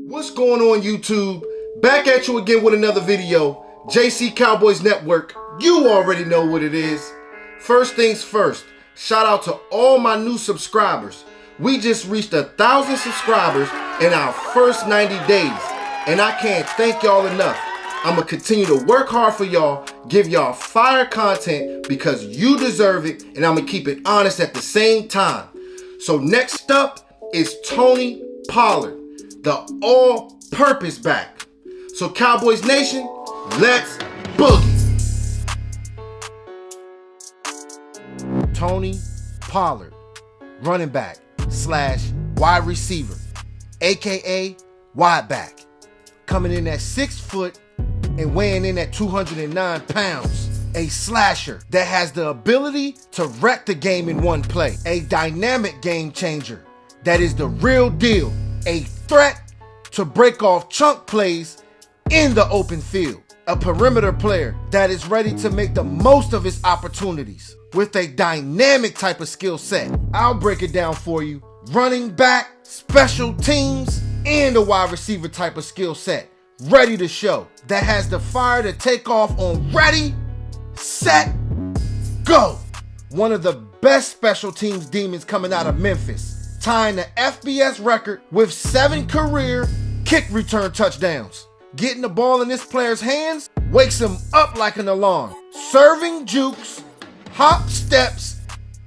What's going on, YouTube? Back at you again with another video. JC Cowboys Network, you already know what it is. First things first, shout out to all my new subscribers. We just reached 1,000 subscribers in our first 90 days, and I can't thank y'all enough. I'm going to continue to work hard for y'all, give y'all fire content because you deserve it, and I'm going to keep it honest at the same time. So next up is Tony Pollard, the all-purpose back. So Cowboys Nation, let's boogie. Tony Pollard, running back / wide receiver, aka wide back, coming in at 6 foot and weighing in at 209 pounds. A slasher that has the ability to wreck the game in one play. A dynamic game changer that is the real deal. A threat to break off chunk plays in the open field. A perimeter player that is ready to make the most of his opportunities with a dynamic type of skill set. I'll break it down for you. Running back, special teams, and a wide receiver type of skill set. Ready to show. That has the fire to take off on ready, set, go. One of the best special teams demons coming out of Memphis, tying the FBS record with 7 career kick return touchdowns. Getting the ball in this player's hands wakes him up like an alarm. Serving jukes, hop steps,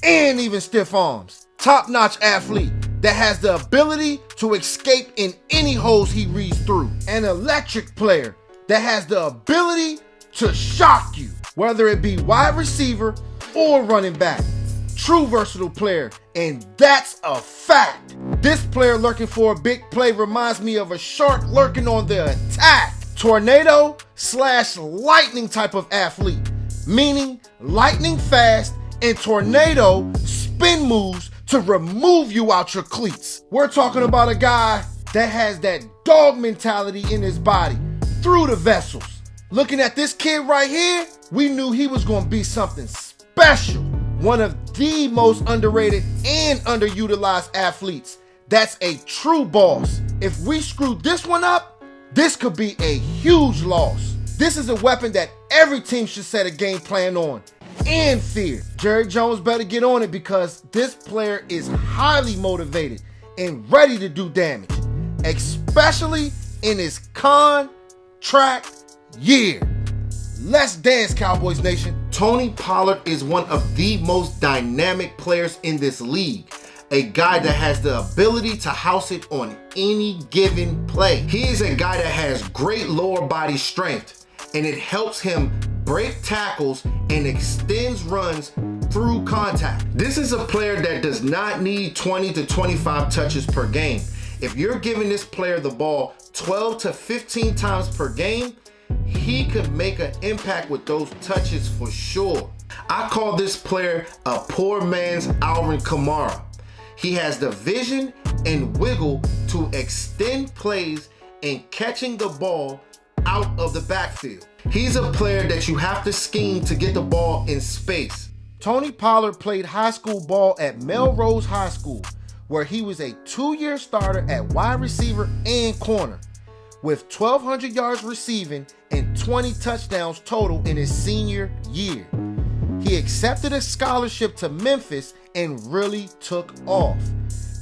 and even stiff arms. Top-notch athlete that has the ability to escape in any holes he reads through. An electric player that has the ability to shock you, whether it be wide receiver or running back. True versatile player, and that's a fact. This player lurking for a big play reminds me of a shark lurking on the attack. Tornado / lightning type of athlete, meaning lightning fast and tornado spin moves to remove you out your cleats. We're talking about a guy that has that dog mentality in his body through the vessels. Looking at this kid right here, we knew he was going to be something special. One of the most underrated and underutilized athletes. That's a true boss. If we screw this one up, this could be a huge loss. This is a weapon that every team should set a game plan on and fear. Jerry Jones better get on it because this player is highly motivated and ready to do damage, especially in his contract year. Let's dance, Cowboys Nation. Tony Pollard is one of the most dynamic players in this league. A guy that has the ability to house it on any given play. He is a guy that has great lower body strength, and it helps him break tackles and extends runs through contact. This is a player that does not need 20 to 25 touches per game. If you're giving this player the ball 12 to 15 times per game, he could make an impact with those touches for sure. I call this player a poor man's Alvin Kamara. He has the vision and wiggle to extend plays and catching the ball out of the backfield. He's a player that you have to scheme to get the ball in space. Tony Pollard played high school ball at Melrose High School, where he was a 2-year starter at wide receiver and corner, with 1,200 yards receiving and 20 touchdowns total in his senior year. He accepted a scholarship to Memphis and really took off,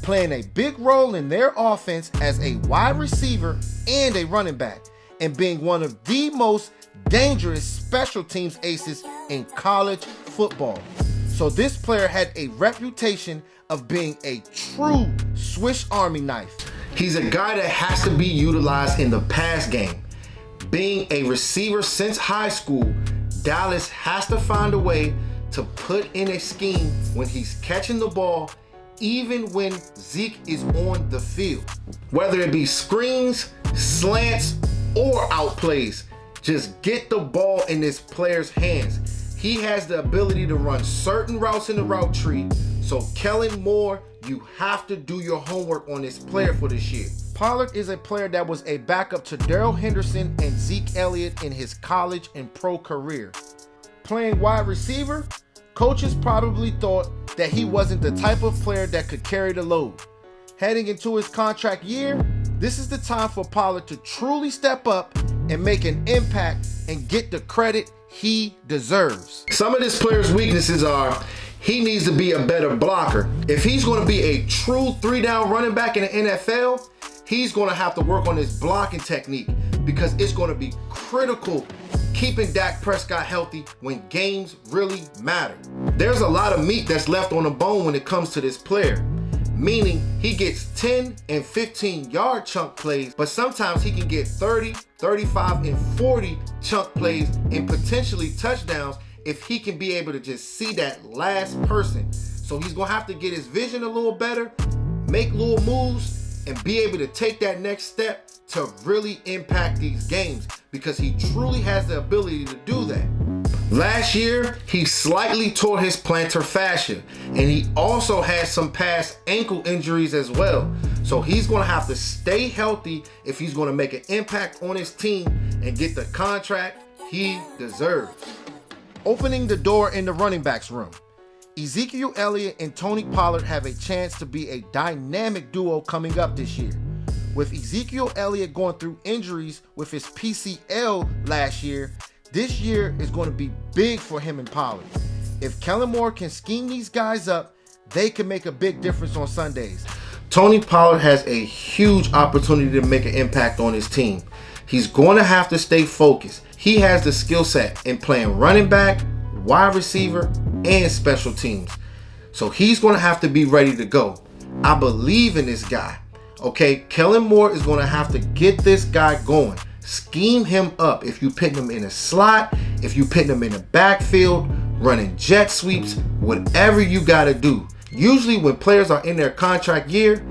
playing a big role in their offense as a wide receiver and a running back, and being one of the most dangerous special teams aces in college football. So this player had a reputation of being a true Swiss Army knife. He's a guy that has to be utilized in the pass game. Being a receiver since high school, Dallas has to find a way to put in a scheme when he's catching the ball, even when Zeke is on the field. Whether it be screens, slants, or outplays, just get the ball in this player's hands. He has the ability to run certain routes in the route tree, so Kellen Moore, you have to do your homework on this player for this year. Pollard is a player that was a backup to Darrell Henderson and Zeke Elliott in his college and pro career. Playing wide receiver, coaches probably thought that he wasn't the type of player that could carry the load. Heading into his contract year, This is the time for Pollard to truly step up and make an impact and get the credit he deserves. Some of this player's weaknesses are he needs to be a better blocker. If he's going to be a true 3-down running back in the NFL, he's going to have to work on his blocking technique because it's going to be critical keeping Dak Prescott healthy when games really matter. There's a lot of meat that's left on the bone when it comes to this player, meaning he gets 10 and 15-yard chunk plays, but sometimes he can get 30, 35, and 40 chunk plays and potentially touchdowns if he can be able to just see that last person. So he's going to have to get his vision a little better, make little moves, and be able to take that next step to really impact these games because he truly has the ability to do that. Last year, he slightly tore his plantar fascia, and he also had some past ankle injuries as well. So he's going to have to stay healthy if he's going to make an impact on his team and get the contract he deserves. Opening the door in the running backs room. Ezekiel Elliott and Tony Pollard have a chance to be a dynamic duo coming up this year. With Ezekiel Elliott going through injuries with his PCL last year, this year is going to be big for him and Pollard. If Kellen Moore can scheme these guys up, they can make a big difference on Sundays. Tony Pollard has a huge opportunity to make an impact on his team. He's going to have to stay focused. He has the skill set in playing running back, wide receiver, and special teams. So he's going to have to be ready to go. I believe in this guy. Okay, Kellen Moore is going to have to get this guy going. Scheme him up. If you put him in a slot, if you put him in the backfield, running jet sweeps, whatever you got to do. Usually when players are in their contract year,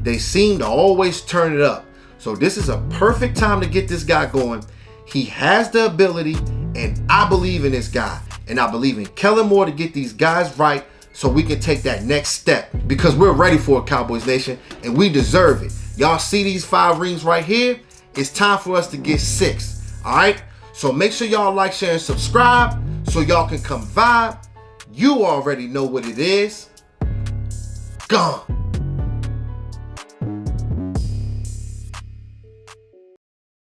they seem to always turn it up. So this is a perfect time to get this guy going. He has the ability, and I believe in this guy. And I believe in Kellen Moore to get these guys right so we can take that next step because we're ready for it, Cowboys Nation, and we deserve it. Y'all see these 5 rings right here? It's time for us to get 6, all right? So make sure y'all like, share, and subscribe so y'all can come vibe. You already know what it is. Gone.